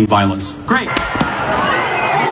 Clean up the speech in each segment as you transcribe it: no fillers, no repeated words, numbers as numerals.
violence. Great!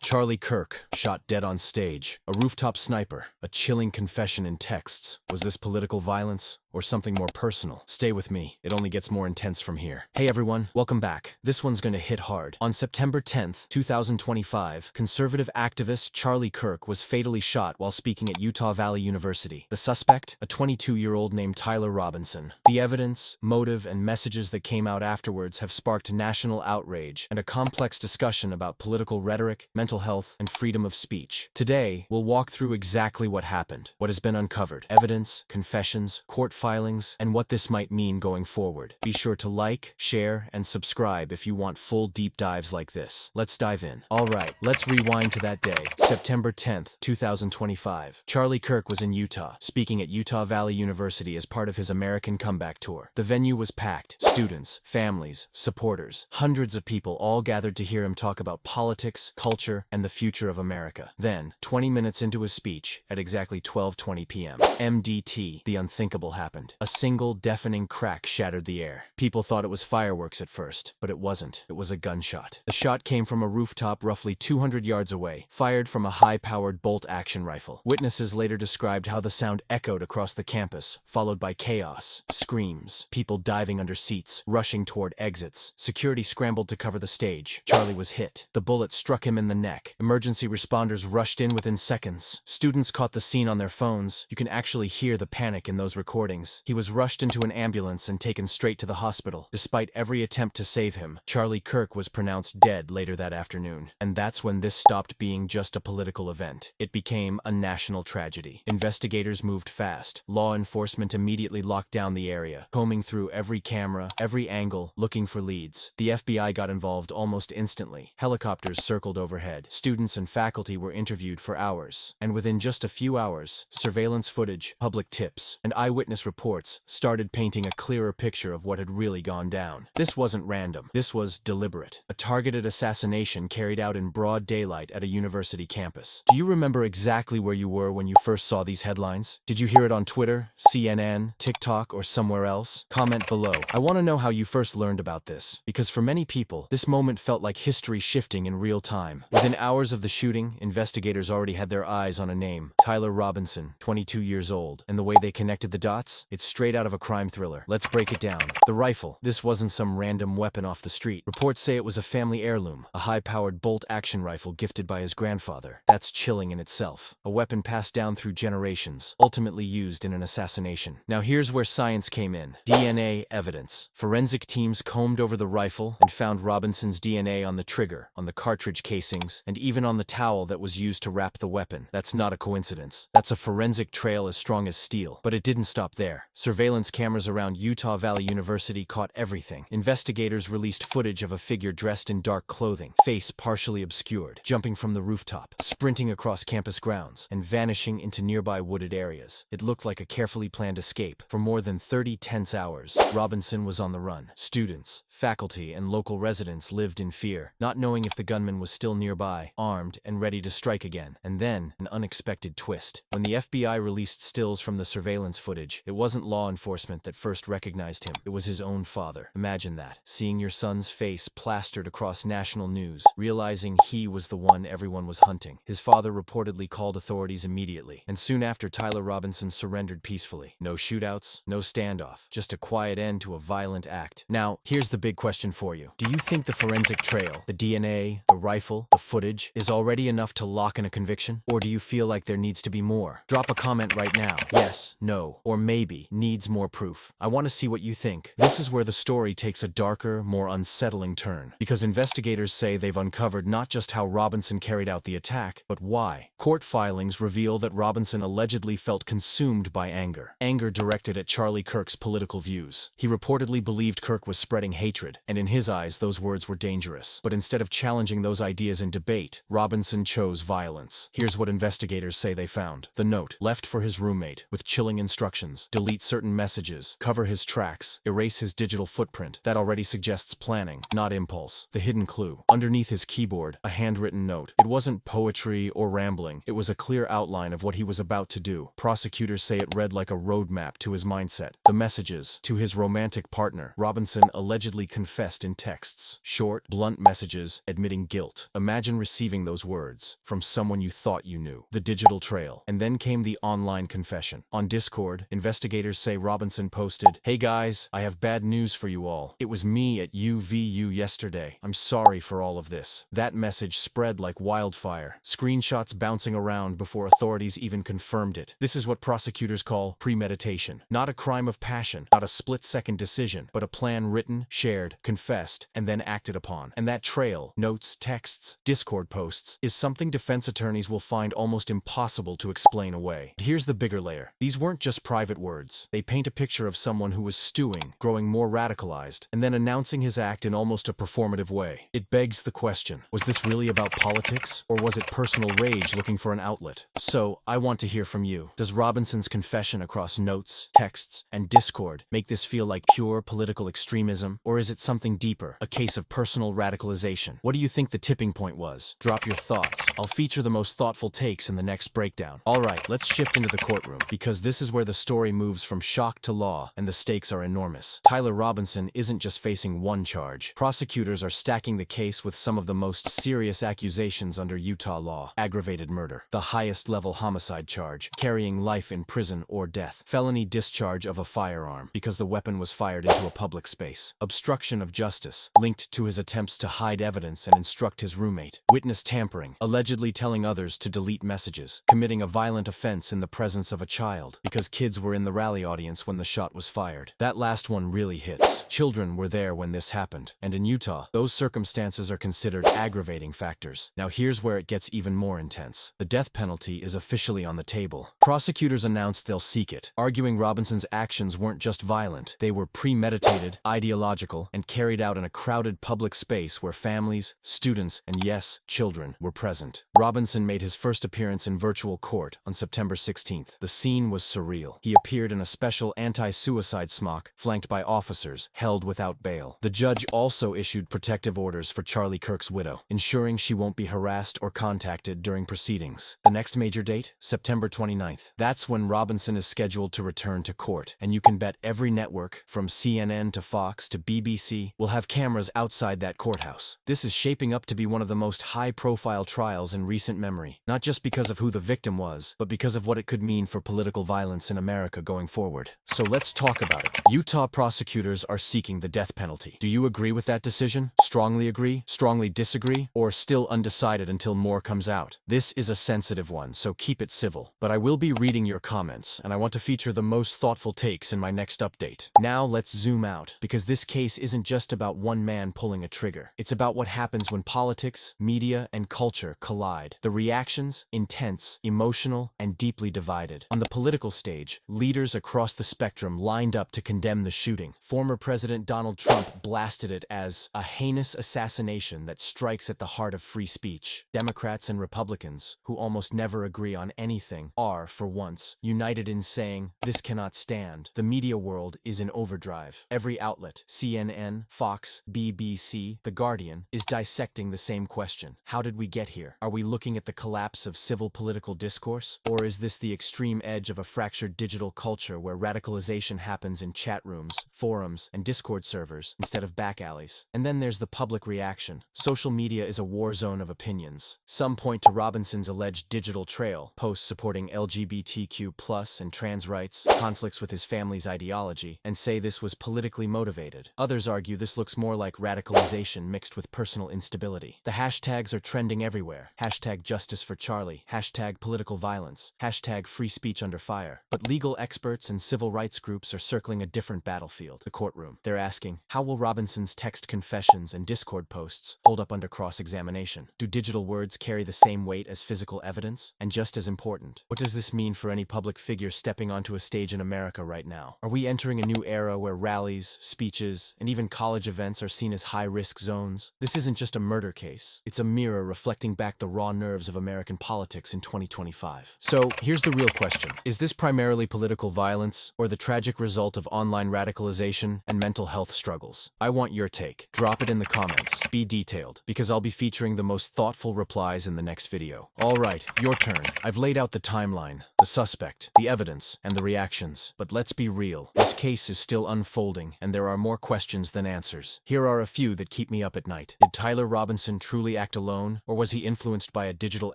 Charlie Kirk, shot dead on stage. A rooftop sniper. A chilling confession in texts. Was this political violence? Or something more personal? Stay with me. It only gets more intense from here. Hey everyone, welcome back. This one's gonna hit hard. On September 10th, 2025, conservative activist Charlie Kirk was fatally shot while speaking at Utah Valley University. The suspect? A 22-year-old named Tyler Robinson. The evidence, motive, and messages that came out afterwards have sparked national outrage and a complex discussion about political rhetoric, mental health, and freedom of speech. Today, we'll walk through exactly what happened, what has been uncovered, evidence, confessions, court filings, and what this might mean going forward. Be sure to like, share, and subscribe if you want full deep dives like this. Let's dive in. Alright, let's rewind to that day, September 10th, 2025. Charlie Kirk was in Utah, speaking at Utah Valley University as part of his American Comeback Tour. The venue was packed. Students, families, supporters, hundreds of people all gathered to hear him talk about politics, culture, and the future of America. Then, 20 minutes into his speech, at exactly 12:20 p.m., MDT, the unthinkable happened. A single deafening crack shattered the air. People thought it was fireworks at first, but it wasn't. It was a gunshot. The shot came from a rooftop roughly 200 yards away, fired from a high-powered bolt-action rifle. Witnesses later described how the sound echoed across the campus, followed by chaos, screams, people diving under seats, rushing toward exits. Security scrambled to cover the stage. Charlie was hit. The bullet struck him in the neck. Emergency responders rushed in within seconds. Students caught the scene on their phones. You can actually hear the panic in those recordings. He was rushed into an ambulance and taken straight to the hospital. Despite every attempt to save him, Charlie Kirk was pronounced dead later that afternoon. And that's when this stopped being just a political event. It became a national tragedy. Investigators moved fast. Law enforcement immediately locked down the area, combing through every camera, every angle, looking for leads. The FBI got involved almost instantly. Helicopters circled overhead. Students and faculty were interviewed for hours. And within just a few hours, surveillance footage, public tips, and eyewitness reports started painting a clearer picture of what had really gone down. This wasn't random. This was deliberate. A targeted assassination carried out in broad daylight at a university campus. Do you remember exactly where you were when you first saw these headlines? Did you hear it on Twitter, CNN, TikTok, or somewhere else? Comment below. I want to know how you first learned about this, because for many people, this moment felt like history shifting in real time. Within hours of the shooting, investigators already had their eyes on a name, Tyler Robinson, 22 years old, and the way they connected the dots? It's straight out of a crime thriller. Let's break it down. The rifle. This wasn't some random weapon off the street. Reports say it was a family heirloom, a high-powered bolt-action rifle gifted by his grandfather. That's chilling in itself. A weapon passed down through generations, ultimately used in an assassination. Now here's where science came in. DNA evidence. Forensic teams combed over the rifle and found Robinson's DNA on the trigger, on the cartridge casings, and even on the towel that was used to wrap the weapon. That's not a coincidence. That's a forensic trail as strong as steel. But it didn't stop there. Surveillance cameras around Utah Valley University caught everything. Investigators released footage of a figure dressed in dark clothing, face partially obscured, jumping from the rooftop, sprinting across campus grounds, and vanishing into nearby wooded areas. It looked like a carefully planned escape. For more than 30 tense hours, Robinson was on the run. Students, faculty, and local residents lived in fear, not knowing if the gunman was still nearby, armed, and ready to strike again. And then, an unexpected twist. When the FBI released stills from the surveillance footage, it wasn't law enforcement that first recognized him. It was his own father. Imagine that. Seeing your son's face plastered across national news, realizing he was the one everyone was hunting. His father reportedly called authorities immediately, and soon after Tyler Robinson surrendered peacefully. No shootouts, no standoff, just a quiet end to a violent act. Now, here's the big question for you. Do you think the forensic trail, the DNA, the rifle, the footage, is already enough to lock in a conviction? Or do you feel like there needs to be more? Drop a comment right now. Yes, no, or maybe needs more proof. I want to see what you think. This is where the story takes a darker, more unsettling turn, because investigators say they've uncovered not just how Robinson carried out the attack, but why. Court filings reveal that Robinson allegedly felt consumed by anger. Anger directed at Charlie Kirk's political views. He reportedly believed Kirk was spreading hatred, and in his eyes, those words were dangerous. But instead of challenging those ideas in debate, Robinson chose violence. Here's what investigators say they found. The note, left for his roommate, with chilling instructions: delete certain messages, cover his tracks, erase his digital footprint. That already suggests planning, not impulse. The hidden clue. Underneath his keyboard, a handwritten note. It wasn't poetry or rambling. It was a clear outline of what he was about to do. Prosecutors say it read like a roadmap to his mindset. The messages. To his romantic partner, Robinson allegedly confessed in texts. Short, blunt messages, admitting guilt. Imagine receiving those words from someone you thought you knew. The digital trail. And then came the online confession. On Discord, investigators say Robinson posted, "Hey guys, I have bad news for you all. It was me at UVU yesterday. I'm sorry for all of this." That message spread like wildfire, screenshots bouncing around before authorities even confirmed it. This is what prosecutors call premeditation. Not a crime of passion, not a split-second decision, but a plan written, shared, confessed, and then acted upon. And that trail, notes, texts, Discord posts, is something defense attorneys will find almost impossible to explain away. But here's the bigger layer. These weren't just private words. They paint a picture of someone who was stewing, growing more radicalized, and then announcing his act in almost a performative way. It begs the question, was this really about politics, or was it personal rage looking for an outlet? So, I want to hear from you. Does Robinson's confession across notes, texts, and Discord make this feel like pure political extremism, or is it something deeper, a case of personal radicalization? What do you think the tipping point was? Drop your thoughts. I'll feature the most thoughtful takes in the next breakdown. Alright, let's shift into the courtroom, because this is where the story moves from shock to law, and the stakes are enormous. Tyler Robinson isn't just facing one charge. Prosecutors are stacking the case with some of the most serious accusations under Utah law. Aggravated murder, the highest level homicide charge, carrying life in prison or death. Felony discharge of a firearm, because the weapon was fired into a public space. Obstruction of justice, linked to his attempts to hide evidence and instruct his roommate. Witness tampering, allegedly telling others to delete messages. Committing a violent offense in the presence of a child, because kids were in the rally audience when the shot was fired. That last one really hits. Children were there when this happened, and in Utah, those circumstances are considered aggravating factors. Now here's where it gets even more intense. The death penalty is officially on the table. Prosecutors announced they'll seek it, arguing Robinson's actions weren't just violent. They were premeditated, ideological, and carried out in a crowded public space where families, students, and yes, children were present. Robinson made his first appearance in virtual court on September 16th. The scene was surreal. He appeared in a special anti-suicide smock, flanked by officers, held without bail. The judge also issued protective orders for Charlie Kirk's widow, ensuring she won't be harassed or contacted during proceedings. The next major date? September 29th. That's when Robinson is scheduled to return to court, and you can bet every network, from CNN to Fox to BBC, will have cameras outside that courthouse. This is shaping up to be one of the most high-profile trials in recent memory, not just because of who the victim was, but because of what it could mean for political violence in America going forward. So let's talk about it. Utah prosecutors are seeking the death penalty. Do you agree with that decision? Strongly agree? Strongly disagree? Or still undecided until more comes out? This is a sensitive one, so keep it civil. But I will be reading your comments, and I want to feature the most thoughtful takes in my next update. Now let's zoom out, because this case isn't just about one man pulling a trigger. It's about what happens when politics, media, and culture collide. The reactions, intense, emotional, and deeply divided. On the political stage, leaders across the spectrum lined up to condemn the shooting. Former President Donald Trump blasted it as a heinous assassination that strikes at the heart of free speech. Democrats and Republicans, who almost never agree on anything, are, for once, united in saying, "This cannot stand." The media world is in overdrive. Every outlet, CNN, Fox, BBC, The Guardian, is dissecting the same question. How did we get here? Are we looking at the collapse of civil political discourse? Or is this the extreme edge of a fractured digital culture where radicalization happens in chat rooms, forums, and Discord servers instead of back alleys? And then there's the public reaction. Social media is a war zone of opinions. Some point to Robinson's alleged digital trail, posts supporting LGBTQ+ and trans rights, conflicts with his family's ideology, and say this was politically motivated. Others argue this looks more like radicalization mixed with personal instability. The hashtags are trending everywhere. Hashtag justice for Charlie, hashtag political violence, hashtag free speech under fire. But legal experts and civil rights groups are circling a different battlefield, the courtroom. They're asking, how will Robinson's text confessions and Discord posts hold up under cross-examination? Do digital words carry the same weight as physical evidence? And just as important, what does this mean for any public figure stepping onto a stage in America right now? Are we entering a new era where rallies, speeches, and even college events are seen as high-risk zones? This isn't just a murder case. It's a mirror reflecting back the raw nerves of American politics in 2025. So, here's the real question. Is this primarily political violence, or the tragic result of online radicalization and mental health struggles? I want your take. Drop it in the comments. Be detailed, because I'll be featuring the most thoughtful replies in the next video. Alright, your turn. I've laid out the timeline, the suspect, the evidence, and the reactions. But let's be real. This case is still unfolding, and there are more questions than answers. Here are a few that keep me up at night. Did Tyler Robinson truly act alone, or was he influenced by a digital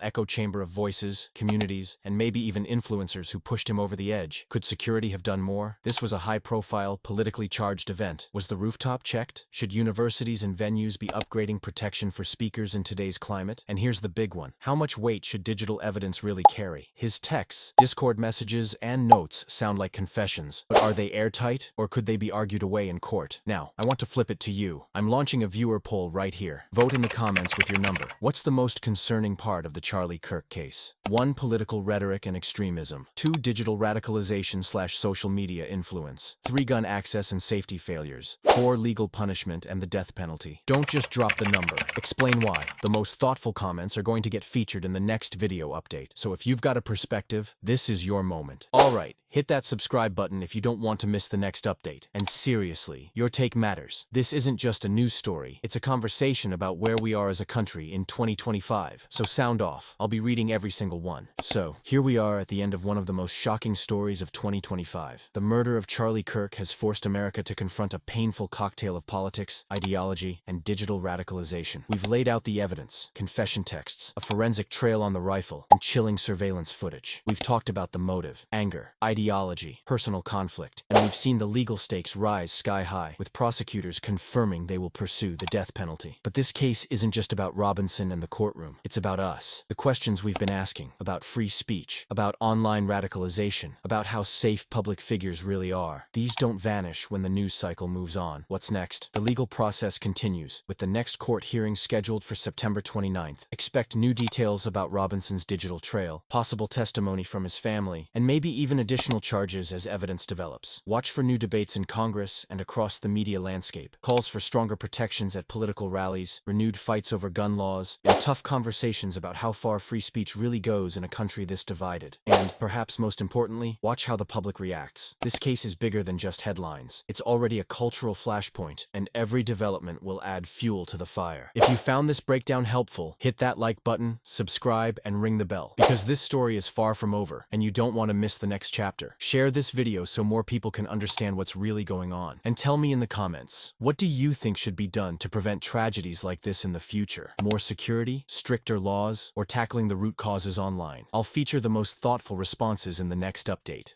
echo chamber of voices, communities, and maybe even influencers who pushed him over the edge? Could security have done more? This was a high-profile, politically charged event. Was the rooftop checked? Should universities and venues be upgrading protection for speakers in today's climate? And here's the big one. How much weight should digital evidence really carry? His texts, Discord messages, and notes sound like confessions, but are they airtight, or could they be argued away in court? Now, I want to flip it to you. I'm launching a viewer poll right here. Vote in the comments with your number. What's the most concerning part of the Charlie Kirk case? 1. Political rhetoric and extremism. 2. Digital radicalization/social media influence. 3. Gun access and safety failures. 4. Legal punishment and the death penalty. Don't just drop the number. Explain why. The most thoughtful comments are going to get featured in the next video update. So if you've got a perspective, this is your moment. Alright, hit that subscribe button if you don't want to miss the next update. And seriously, your take matters. This isn't just a news story, it's a conversation about where we are as a country in 2025. So sound off. I'll be reading every single one. So, here we are at the end of one of the most shocking stories of 2025. The murder of Charlie Kirk has forced America to confront a painful cocktail of politics, ideology, and digital radicalization. We've laid out the evidence, confession texts, a forensic trail on the rifle, and chilling surveillance footage. We've talked about the motive, anger, ideology, personal conflict, and we've seen the legal stakes rise sky high, with prosecutors confirming they will pursue the death penalty. But this case isn't just about Robinson and the courtroom. It's about us. The questions we've been asking, about free speech, about online radicalization, about how safe public figures really are. These don't vanish when the news cycle moves on. What's next? The legal process continues, with the next court hearing scheduled for September 29th. Expect new details about Robinson's digital trail, possible testimony from his family, and maybe even additional charges as evidence develops. Watch for new debates in Congress and across the media landscape. Calls for stronger protections at political rallies, renewed fights over gun laws, and tough conversations about how far free speech really goes in a country this divided. And, perhaps most importantly, watch how the public reacts. This case is bigger than just headlines. It's already a cultural flashpoint, and every development will add fuel to the fire. If you found this breakdown helpful, hit that like button, subscribe, and ring the bell. Because this story is far from over, and you don't want to miss the next chapter. Share this video so more people can understand what's really going on. And tell me in the comments, what do you think should be done to prevent tragedies like this in the future? More security, stricter laws, or tackling the root causes online? I'll feature the most thoughtful responses in the next update.